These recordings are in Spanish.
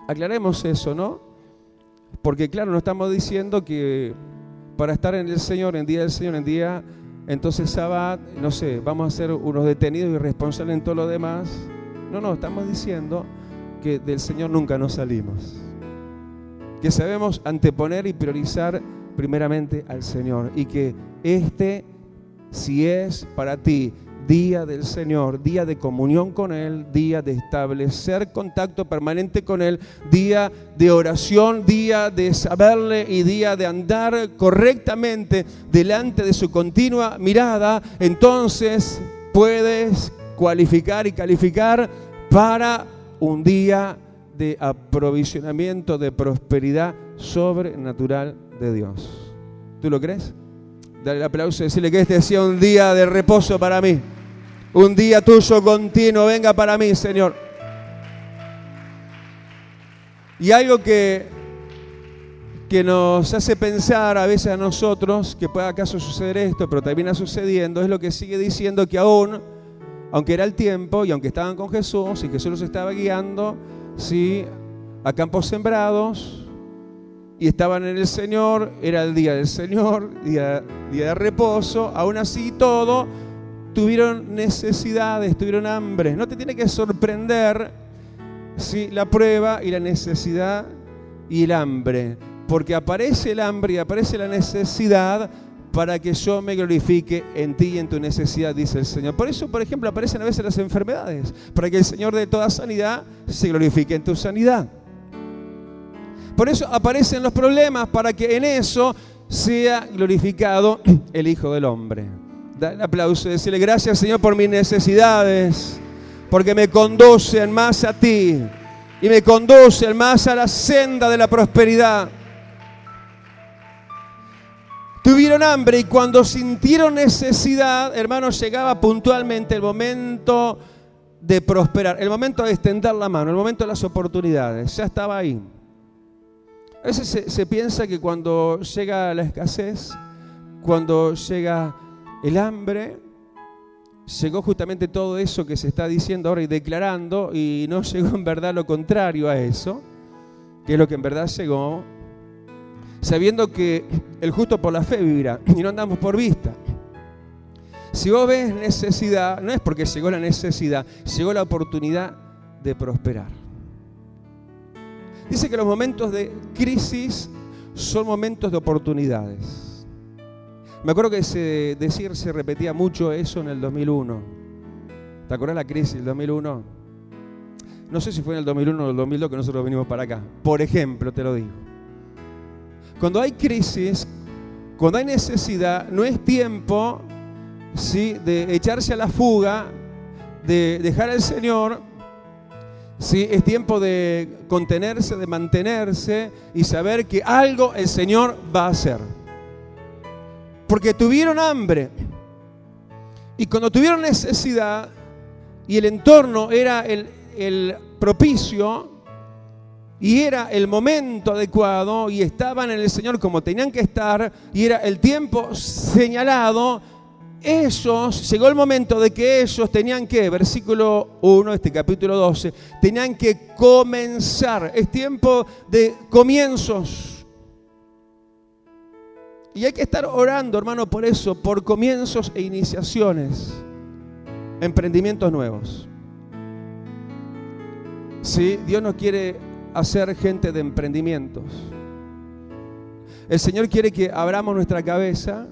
Aclaremos eso, ¿no? Porque claro, no estamos diciendo que para estar en el Señor, en día del Señor, en día, entonces sábado, no sé, vamos a ser unos detenidos y responsables en todo lo demás. No, estamos diciendo que del Señor nunca nos salimos. Que sabemos anteponer y priorizar primeramente al Señor. Y que si es para ti día del Señor, día de comunión con Él, día de establecer contacto permanente con Él, día de oración, día de saberle y día de andar correctamente delante de su continua mirada, entonces puedes cualificar y calificar para un día de aprovisionamiento, de prosperidad sobrenatural de Dios. ¿Tú lo crees? Dale el aplauso y decirle que este sea un día de reposo para mí. Un día tuyo continuo, venga para mí, Señor. Y algo que nos hace pensar a veces a nosotros que pueda acaso suceder esto, pero termina sucediendo, es lo que sigue diciendo que aún, aunque era el tiempo y aunque estaban con Jesús y Jesús los estaba guiando, ¿sí?, a campos sembrados, y estaban en el Señor, era el día del Señor, día de reposo, aún así todo, tuvieron necesidades, tuvieron hambre. No te tiene que sorprender, ¿sí?, la prueba y la necesidad y el hambre, porque aparece el hambre y aparece la necesidad para que yo me glorifique en ti y en tu necesidad, dice el Señor. Por eso, por ejemplo, aparecen a veces las enfermedades, para que el Señor de toda sanidad se glorifique en tu sanidad. Por eso aparecen los problemas, para que en eso sea glorificado el Hijo del Hombre. Da el aplauso y decirle: gracias, Señor, por mis necesidades, porque me conducen más a ti y me conducen más a la senda de la prosperidad. Tuvieron hambre y cuando sintieron necesidad, hermanos, llegaba puntualmente el momento de prosperar, el momento de extender la mano, el momento de las oportunidades. Ya estaba ahí. A veces se piensa que cuando llega la escasez, cuando llega el hambre, llegó justamente todo eso que se está diciendo ahora y declarando, y no llegó en verdad lo contrario a eso, que es lo que en verdad llegó, sabiendo que el justo por la fe vivirá y no andamos por vista. Si vos ves necesidad, no es porque llegó la necesidad, llegó la oportunidad de prosperar. Dice que los momentos de crisis son momentos de oportunidades. Me acuerdo que se repetía mucho eso en el 2001. ¿Te acuerdas la crisis del 2001? No sé si fue en el 2001 o el 2002 que nosotros venimos para acá. Por ejemplo, te lo digo. Cuando hay crisis, cuando hay necesidad, no es tiempo, ¿sí?, de echarse a la fuga, de dejar al Señor. Sí, es tiempo de contenerse, de mantenerse y saber que algo el Señor va a hacer. Porque tuvieron hambre. Y cuando tuvieron necesidad y el entorno era el propicio y era el momento adecuado y estaban en el Señor como tenían que estar y era el tiempo señalado, llegó el momento de que ellos tenían que, versículo 1, este capítulo 12, tenían que comenzar. Es tiempo de comienzos. Y hay que estar orando, hermano, por eso, por comienzos e iniciaciones, emprendimientos nuevos. Sí, Dios nos quiere hacer gente de emprendimientos. El Señor quiere que abramos nuestra cabeza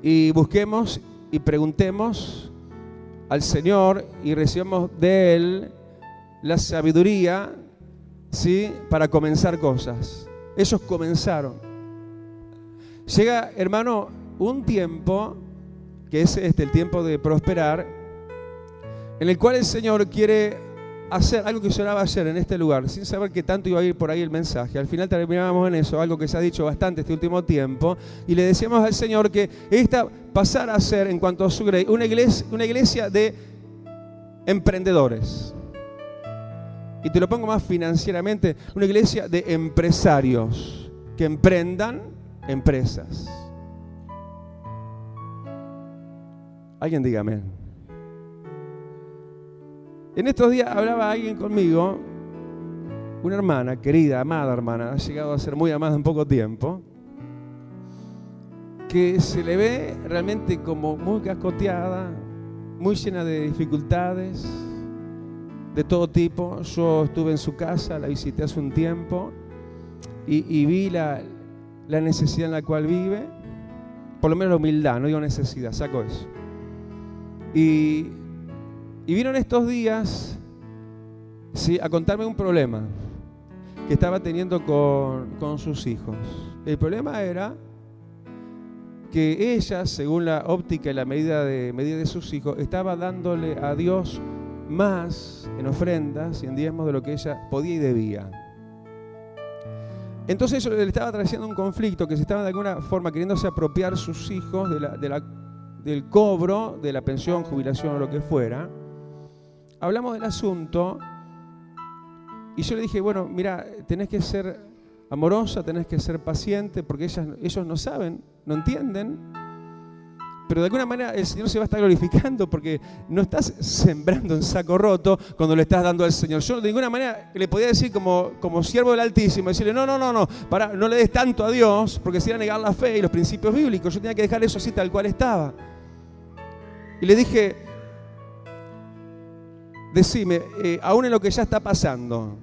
y busquemos y preguntemos al Señor y recibamos de Él la sabiduría, ¿sí?, para comenzar cosas. Ellos comenzaron. Llega, hermano, un tiempo, que es el tiempo de prosperar, en el cual el Señor quiere hacer algo que yo oraba ayer en este lugar, sin saber que tanto iba a ir por ahí el mensaje. Al final terminábamos en eso, algo que se ha dicho bastante este último tiempo, y le decíamos al Señor que esta pasara a ser, en cuanto a su gracia, una iglesia de emprendedores. Y te lo pongo más financieramente, una iglesia de empresarios que emprendan empresas. Alguien diga amén. En estos días hablaba alguien conmigo una hermana, querida, amada hermana, ha llegado a ser muy amada en poco tiempo, que se le ve realmente como muy cascoteada, muy llena de dificultades de todo tipo. Yo estuve en su casa, la visité hace un tiempo y vi la necesidad en la cual vive, por lo menos la humildad, no digo necesidad, saco eso. Y vieron estos días, sí, a contarme un problema que estaba teniendo con sus hijos. El problema era que ella, según la óptica y la medida de sus hijos, estaba dándole a Dios más en ofrendas y en diezmos de lo que ella podía y debía. Entonces eso le estaba trayendo un conflicto, que se estaban de alguna forma queriéndose apropiar sus hijos del cobro de la pensión, jubilación o lo que fuera. Hablamos del asunto y yo le dije, bueno, mira, tenés que ser amorosa, tenés que ser paciente, porque ellos no saben, no entienden, pero de alguna manera el Señor se va a estar glorificando, porque no estás sembrando en saco roto cuando le estás dando al Señor. Yo de ninguna manera le podía decir como siervo del Altísimo, decirle, no le des tanto a Dios, porque sería negar la fe y los principios bíblicos. Yo tenía que dejar eso así tal cual estaba. Y le dije, decime, aún en lo que ya está pasando,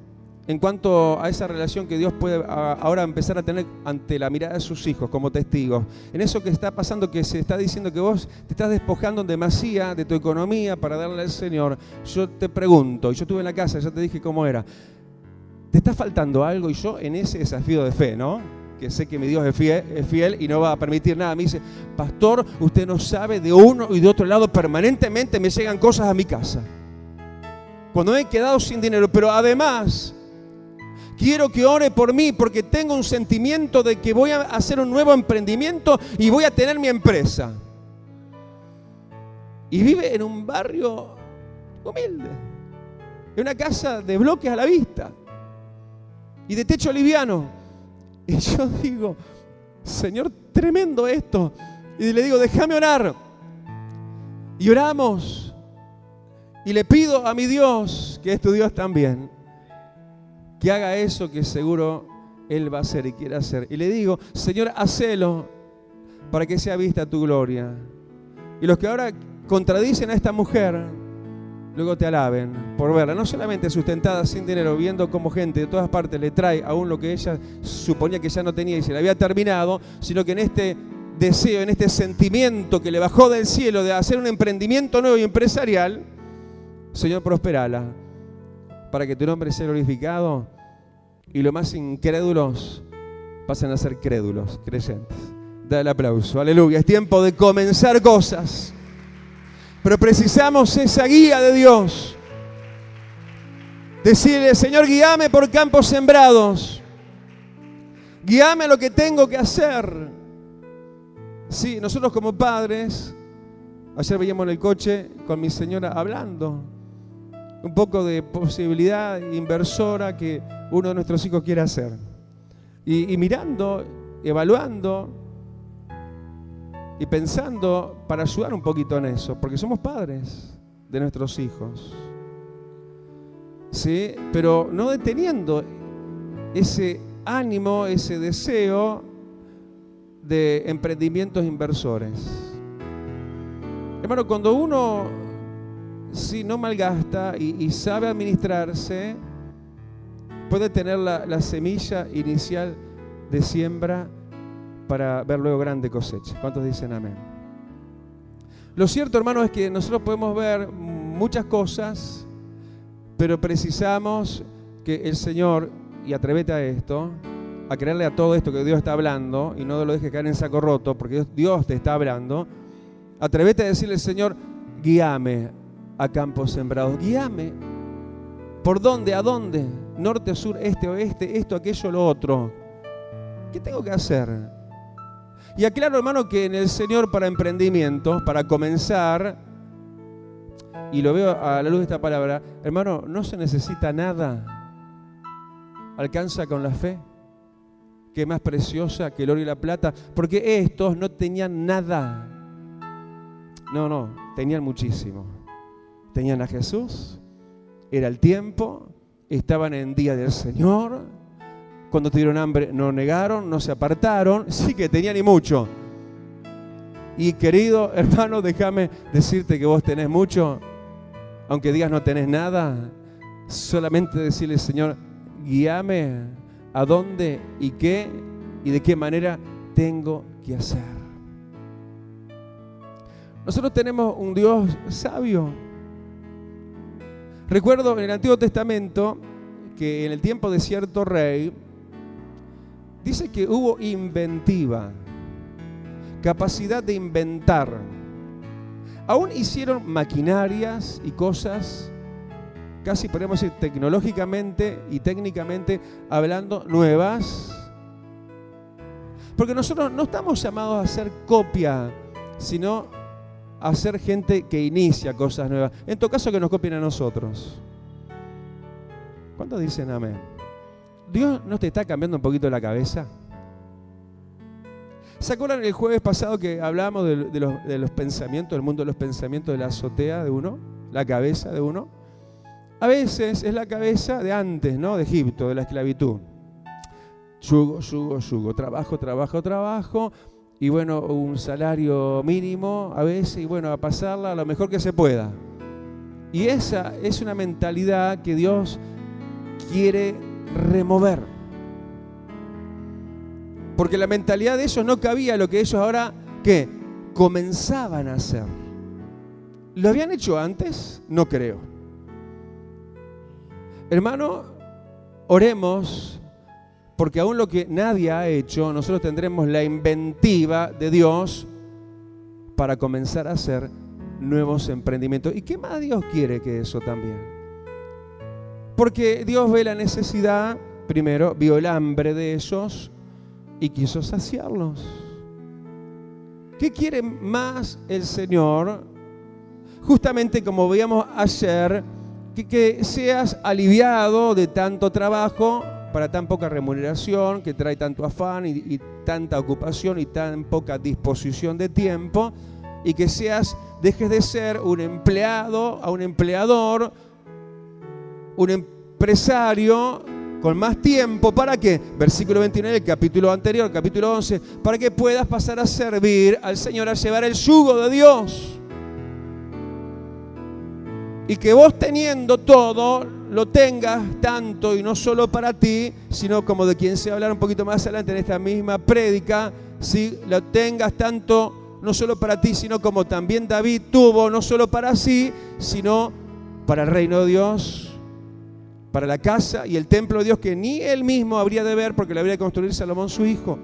en cuanto a esa relación que Dios puede ahora empezar a tener ante la mirada de sus hijos como testigos, en eso que está pasando, que se está diciendo que vos te estás despojando en demasía de tu economía para darle al Señor, yo te pregunto, y yo estuve en la casa, ya te dije cómo era, ¿te está faltando algo? Y yo en ese desafío de fe, ¿no?, que sé que mi Dios es fiel y no va a permitir nada, me dice, pastor, usted no sabe, de uno y de otro lado permanentemente me llegan cosas a mi casa, cuando me he quedado sin dinero, pero además quiero que ore por mí porque tengo un sentimiento de que voy a hacer un nuevo emprendimiento y voy a tener mi empresa. Y vive en un barrio humilde, en una casa de bloques a la vista y de techo liviano. Y yo digo, Señor, tremendo esto. Y le digo, déjame orar. Y oramos. Y le pido a mi Dios, que es tu Dios también, que haga eso que seguro Él va a hacer y quiere hacer. Y le digo, Señor, hacelo para que sea vista tu gloria. Y los que ahora contradicen a esta mujer, luego te alaben por verla, no solamente sustentada sin dinero, viendo cómo gente de todas partes le trae aún lo que ella suponía que ya no tenía y se le había terminado, sino que en este deseo, en este sentimiento que le bajó del cielo de hacer un emprendimiento nuevo y empresarial, Señor, prosperala para que tu nombre sea glorificado y los más incrédulos pasen a ser crédulos, creyentes. Da el aplauso, aleluya. Es tiempo de comenzar cosas, pero precisamos esa guía de Dios. Decirle, Señor, guíame por campos sembrados, guíame a lo que tengo que hacer. Sí, nosotros como padres, ayer veíamos en el coche con mi señora hablando un poco de posibilidad inversora que uno de nuestros hijos quiere hacer. Y mirando, evaluando y pensando para ayudar un poquito en eso, porque somos padres de nuestros hijos. ¿Sí? Pero no deteniendo ese ánimo, ese deseo de emprendimientos inversores. Hermano, cuando uno no malgasta y sabe administrarse, puede tener la semilla inicial de siembra para ver luego grande cosecha. ¿Cuántos dicen amén? Lo cierto, hermano, es que nosotros podemos ver muchas cosas, pero precisamos que el Señor, y atrévete a esto, a creerle a todo esto que Dios está hablando, y no lo dejes caer en saco roto, porque Dios te está hablando. Atrévete a decirle, Señor, guíame a campos sembrados, guíame. ¿Por dónde? ¿A dónde? Norte, sur, este, oeste, esto, aquello, lo otro. ¿Qué tengo que hacer? Y aclaro, hermano, que en el Señor para emprendimientos, para comenzar, y lo veo a la luz de esta palabra, hermano, no se necesita nada. Alcanza con la fe, que es más preciosa que el oro y la plata, porque estos no tenían nada. No, tenían muchísimo. Tenían a Jesús, era el tiempo, estaban en día del Señor. Cuando tuvieron hambre no negaron, no se apartaron. Sí que tenían y mucho. Y querido hermano, déjame decirte que vos tenés mucho. Aunque digas no tenés nada, solamente decirle: Señor, guíame a dónde y qué y de qué manera tengo que hacer. Nosotros tenemos un Dios sabio. Recuerdo en el Antiguo Testamento que en el tiempo de cierto rey, dice que hubo inventiva, capacidad de inventar. Aún hicieron maquinarias y cosas, casi podríamos decir tecnológicamente y técnicamente hablando, nuevas. Porque nosotros no estamos llamados a ser copia, sino a ser gente que inicia cosas nuevas. En todo caso, que nos copien a nosotros. ¿Cuántos dicen amén? ¿Dios no te está cambiando un poquito la cabeza? ¿Se acuerdan el jueves pasado que hablábamos de los pensamientos, del mundo de los pensamientos, de la azotea de uno, la cabeza de uno? A veces es la cabeza de antes, ¿no? De Egipto, de la esclavitud. Yugo, yugo, yugo, trabajo, trabajo, trabajo, y bueno, un salario mínimo a veces, y bueno, a pasarla a lo mejor que se pueda. Y esa es una mentalidad que Dios quiere remover. Porque la mentalidad de ellos no cabía lo que ellos ahora, ¿qué? Comenzaban a hacer. ¿Lo habían hecho antes? No creo. Hermano, oremos, porque aún lo que nadie ha hecho, nosotros tendremos la inventiva de Dios para comenzar a hacer nuevos emprendimientos. ¿Y qué más Dios quiere que eso también? Porque Dios ve la necesidad, primero, vio el hambre de ellos y quiso saciarlos. ¿Qué quiere más el Señor? Justamente como veíamos ayer, que seas aliviado de tanto trabajo para tan poca remuneración, que trae tanto afán y tanta ocupación y tan poca disposición de tiempo, y que dejes de ser un empleado a un empleador, un empresario con más tiempo. ¿Para qué? Versículo 29 del capítulo anterior, capítulo 11, para que puedas pasar a servir al Señor, a llevar el yugo de Dios. Y que vos teniendo todo, lo tengas tanto y no solo para ti, sino como de quien se va a hablar un poquito más adelante en esta misma prédica, ¿sí? Lo tengas tanto no solo para ti, sino como también David tuvo, no solo para sí, sino para el reino de Dios, para la casa y el templo de Dios, que ni él mismo habría de ver porque lo habría de construir Salomón su hijo.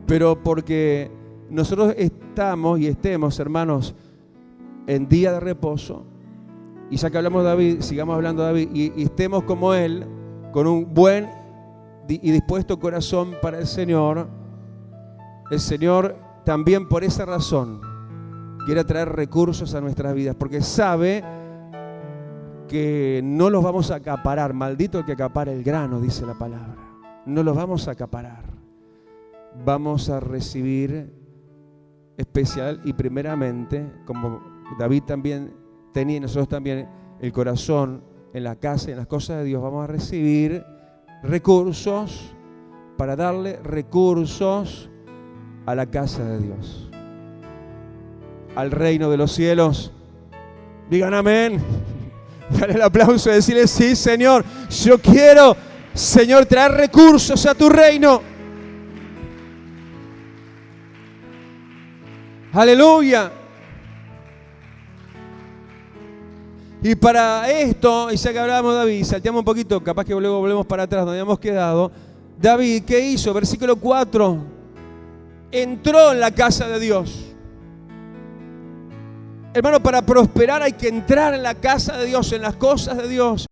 Pero porque nosotros estamos y estemos, hermanos, en día de reposo, y ya que hablamos de David, sigamos hablando de David, y estemos como él, con un buen y dispuesto corazón para el Señor también por esa razón quiere traer recursos a nuestras vidas, porque sabe que no los vamos a acaparar. Maldito el que acapara el grano, dice la palabra. No los vamos a acaparar. Vamos a recibir especial y primeramente, como David también tenía y nosotros también, el corazón en la casa y en las cosas de Dios, vamos a recibir recursos para darle recursos a la casa de Dios, al reino de los cielos. Digan amén. Dale el aplauso y decirle: sí, Señor, yo quiero, Señor, traer recursos a tu reino. Aleluya. Y para esto, y ya que hablábamos de David, salteamos un poquito, capaz que luego volvemos para atrás donde habíamos quedado. David, ¿qué hizo? Versículo 4. Entró en la casa de Dios. Hermano, para prosperar hay que entrar en la casa de Dios, en las cosas de Dios.